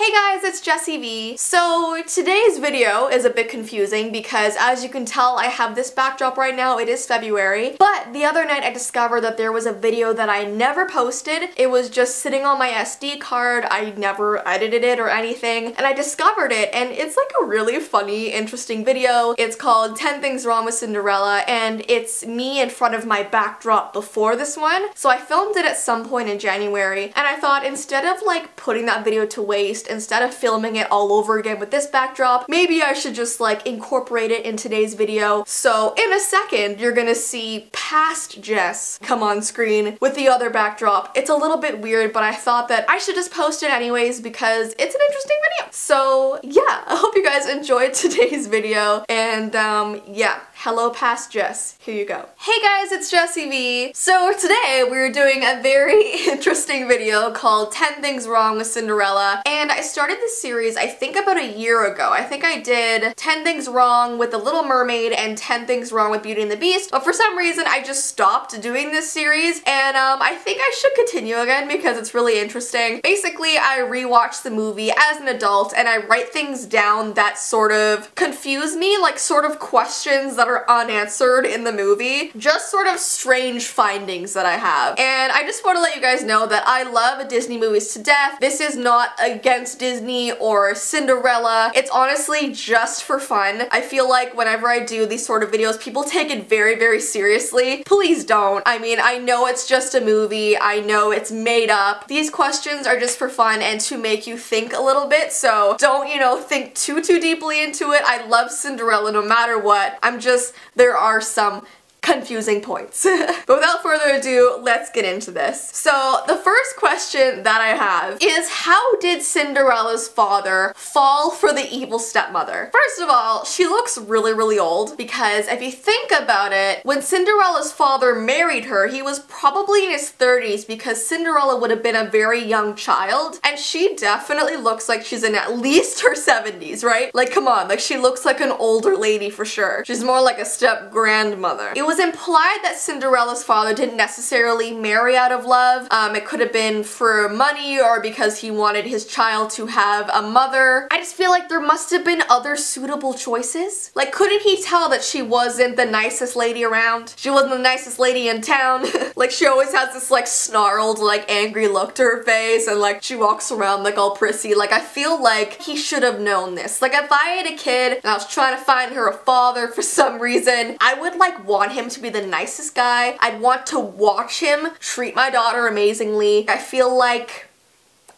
Hey guys, it's Jessie V. So today's video is a bit confusing because as you can tell I have this backdrop right now. It is February, but the other night I discovered that there was a video that I never posted. It was just sitting on my SD card. I never edited it or anything, and I discovered it, and it's like a really funny, interesting video. It's called 10 Things Wrong with Cinderella, and it's me in front of my backdrop before this one. So I filmed it at some point in January, and I thought instead of like putting that video to waste, instead of filming it all over again with this backdrop, maybe I should just like incorporate it in today's video. So in a second, you're gonna see past Jess come on screen with the other backdrop. It's a little bit weird, but I thought that I should just post it anyways because it's an interesting video. So yeah, I hope you guys enjoyed today's video, and yeah, hello past Jess. Here you go. Hey guys, it's Jessie V. So today we're doing a very interesting video called 10 Things Wrong with Cinderella, and I started this series I think about a year ago. I think I did 10 Things Wrong with The Little Mermaid and 10 Things Wrong with Beauty and the Beast, but for some reason I just stopped doing this series, and I think I should continue again because it's really interesting. Basically, I rewatch the movie as an adult and I write things down that sort of confuse me, like sort of questions that are unanswered in the movie, just sort of strange findings that I have. And I just want to let you guys know that I love Disney movies to death. This is not against Disney or Cinderella. It's honestly just for fun. I feel like whenever I do these sort of videos, people take it very, very seriously. Please don't. I mean, I know it's just a movie. I know it's made up. These questions are just for fun and to make you think a little bit, so don't, you know, think too deeply into it. I love Cinderella no matter what. There are some confusing points. But without further ado, let's get into this. So the first question that I have is, how did Cinderella's father fall for the evil stepmother? First of all, she looks really, really old, because if you think about it, when Cinderella's father married her, he was probably in his 30s because Cinderella would have been a very young child, and she definitely looks like she's in at least her 70s, right? Like, come on, like she looks like an older lady for sure. She's more like a step-grandmother. It was implied that Cinderella's father didn't necessarily marry out of love. It could have been for money or because he wanted his child to have a mother. I just feel like there must have been other suitable choices. Like, couldn't he tell that she wasn't the nicest lady around? She wasn't the nicest lady in town. Like, she always has this like snarled, like angry look to her face, and like she walks around like all prissy. Like, I feel like he should have known this. Like, if I had a kid and I was trying to find her a father for some reason, I would like want him to be the nicest guy. I'd want to watch him treat my daughter amazingly. I feel like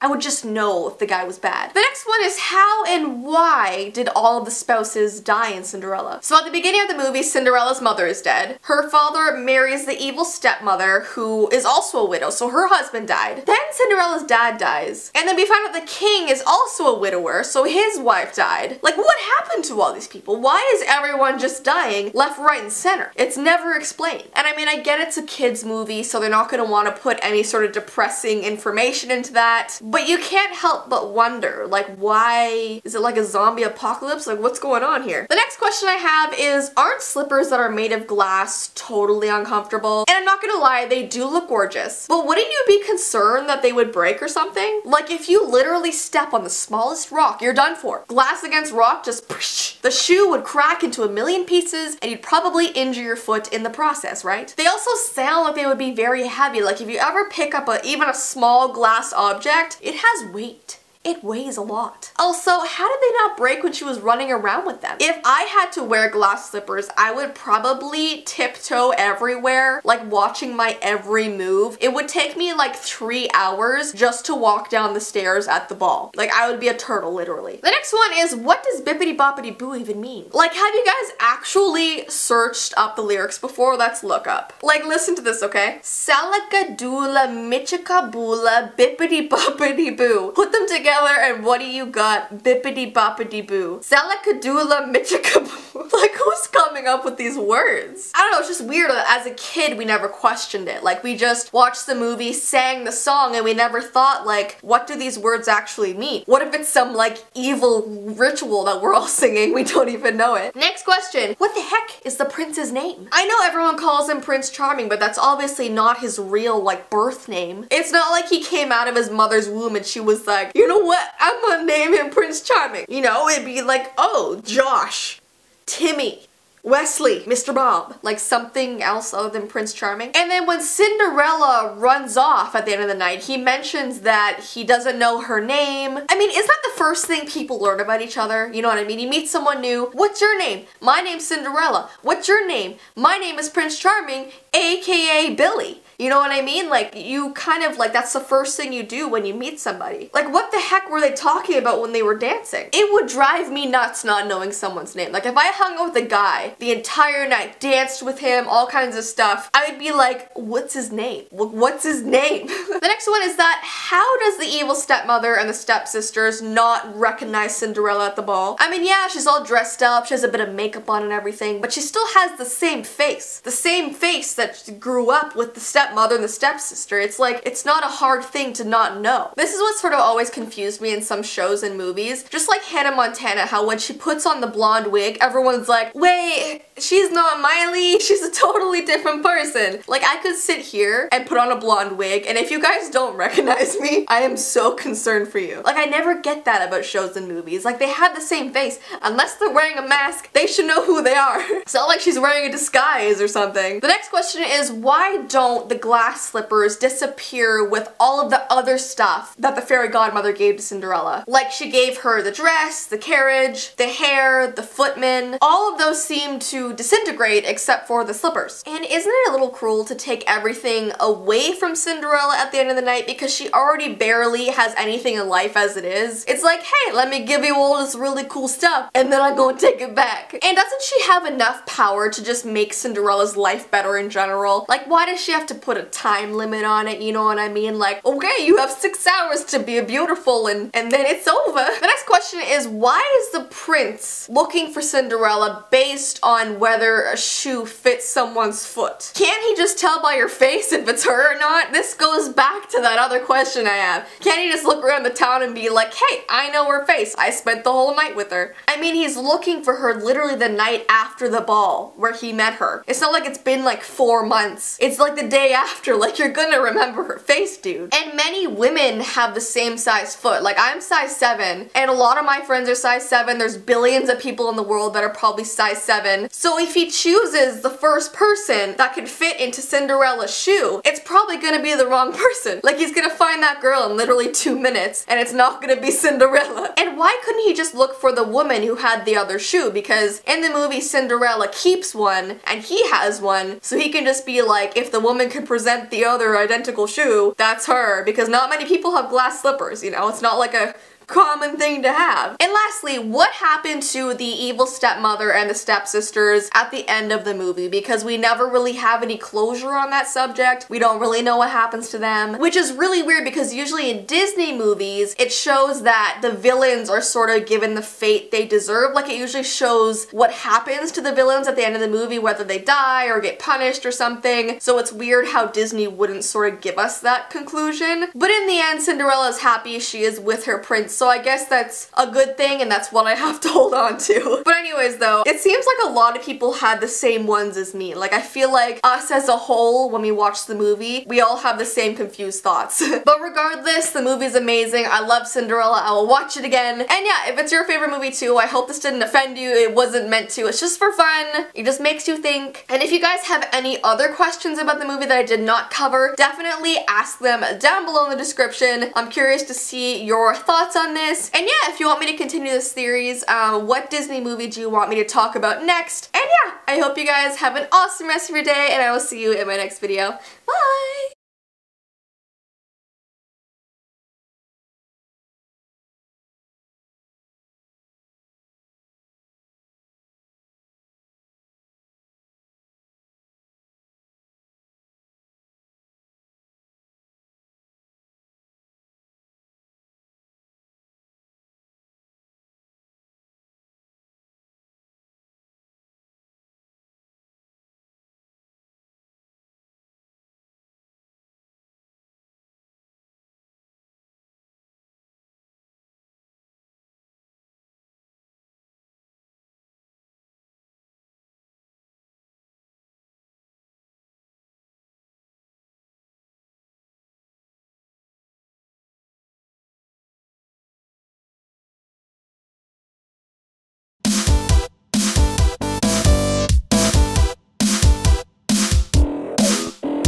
I would just know if the guy was bad. The next one is, how and why did all of the spouses die in Cinderella? So at the beginning of the movie, Cinderella's mother is dead. Her father marries the evil stepmother, who is also a widow, so her husband died. Then Cinderella's dad dies. And then we find out the king is also a widower, so his wife died. Like, what happened to all these people? Why is everyone just dying left, right, and center? It's never explained. And I mean, I get it's a kid's movie, so they're not gonna want to put any sort of depressing information into that. But you can't help but wonder, like, why? Is it like a zombie apocalypse? Like, what's going on here? The next question I have is, aren't slippers that are made of glass totally uncomfortable? And I'm not gonna lie, they do look gorgeous. But wouldn't you be concerned that they would break or something? Like, if you literally step on the smallest rock, you're done for. Glass against rock, just psh, the shoe would crack into a million pieces and you'd probably injure your foot in the process, right? They also sound like they would be very heavy. Like, if you ever pick up even a small glass object, it has weight. It weighs a lot. Also, how did they not break when she was running around with them? If I had to wear glass slippers, I would probably tiptoe everywhere, like watching my every move. It would take me like 3 hours just to walk down the stairs at the ball. Like, I would be a turtle, literally. The next one is, what does Bippityboppityboo even mean? Like, have you guys actually searched up the lyrics before? Let's look up. Like, listen to this, okay? Salakadoola michikaboola bippity-boppity-boo. Put them together and what do you got? Bippityboppityboo. Salakadoola michikaboo. Like, who's coming up with these words? I don't know, it's just weird that as a kid we never questioned it. Like, we just watched the movie, sang the song, and we never thought, like, what do these words actually mean? What if it's some like evil ritual that we're all singing? We don't even know it. Next question. What the heck is the prince's name? I know everyone calls him Prince Charming, but that's obviously not his real like birth name. It's not like he came out of his mother's womb and she was like, you know what? I'm gonna name him Prince Charming. You know, it'd be like, oh, Josh, Timmy, Wesley, Mr. Bob, like something else other than Prince Charming. And then when Cinderella runs off at the end of the night, he mentions that he doesn't know her name. I mean, isn't that the first thing people learn about each other? You know what I mean? You meet someone new. What's your name? My name's Cinderella. What's your name? My name is Prince Charming, aka Billy. You know what I mean? Like, you kind of, like, that's the first thing you do when you meet somebody. Like, what the heck were they talking about when they were dancing? It would drive me nuts not knowing someone's name. Like, if I hung out with a guy the entire night, danced with him, all kinds of stuff, I would be like, what's his name? What's his name? The next one is that, how does the evil stepmother and the stepsisters not recognize Cinderella at the ball? I mean, yeah, she's all dressed up, she has a bit of makeup on and everything, but she still has the same face. The same face that she grew up with the stepmother and the stepsister. It's like, it's not a hard thing to not know. This is what sort of always confused me in some shows and movies. Just like Hannah Montana, how when she puts on the blonde wig, everyone's like, wait, she's not Miley, she's a totally different person. Like, I could sit here and put on a blonde wig, and if you guys don't recognize me, I am so concerned for you. Like, I never get that about shows and movies. Like, they have the same face. Unless they're wearing a mask, they should know who they are. It's not like she's wearing a disguise or something. The next question is, why don't the glass slippers disappear with all of the other stuff that the fairy godmother gave to Cinderella? Like, she gave her the dress, the carriage, the hair, the footman. All of those seem to disintegrate except for the slippers. And isn't it a little cruel to take everything away from Cinderella at the end of the night because she already barely has anything in life as it is? It's like, hey, let me give you all this really cool stuff and then I'm gonna take it back. And doesn't she have enough power to just make Cinderella's life better in general? Like, why does she have to put a time limit on it, you know what I mean? Like, okay, you have 6 hours to be beautiful and then it's over. The next question is, why is the prince looking for Cinderella based on whether a shoe fits someone's foot? Can't he just tell by your face if it's her or not? This goes back to that other question I have. Can't he just look around the town and be like, hey, I know her face, I spent the whole night with her? I mean, he's looking for her literally the night after the ball where he met her. It's not like it's been like 4 months. It's like the day after. Like, you're gonna remember her face, dude. And many women have the same size foot. Like, I'm size 7, and a lot of my friends are size 7. There's billions of people in the world that are probably size 7. So if he chooses the first person that could fit into Cinderella's shoe, it's probably gonna be the wrong person. Like, he's gonna find that girl in literally 2 minutes, and it's not gonna be Cinderella. And why couldn't he just look for the woman who had the other shoe? Because in the movie, Cinderella keeps one, and he has one, so he can just be like, if the woman can present the other identical shoe, that's her, because not many people have glass slippers, you know? It's not like a common thing to have. And lastly, what happened to the evil stepmother and the stepsisters at the end of the movie? Because we never really have any closure on that subject. We don't really know what happens to them, which is really weird because usually in Disney movies, it shows that the villains are sort of given the fate they deserve. Like, it usually shows what happens to the villains at the end of the movie, whether they die or get punished or something. So it's weird how Disney wouldn't sort of give us that conclusion. But in the end, Cinderella's happy. She is with her prince. So I guess that's a good thing, and that's what I have to hold on to. But anyways though, it seems like a lot of people had the same ones as me. Like, I feel like us as a whole, when we watch the movie, we all have the same confused thoughts. But regardless, the movie's amazing. I love Cinderella. I will watch it again. And yeah, if it's your favorite movie too, I hope this didn't offend you. It wasn't meant to. It's just for fun. It just makes you think. And if you guys have any other questions about the movie that I did not cover, definitely ask them down below in the description. I'm curious to see your thoughts on this. And yeah, if you want me to continue this series, what Disney movie do you want me to talk about next? And yeah, I hope you guys have an awesome rest of your day, and I will see you in my next video. Bye!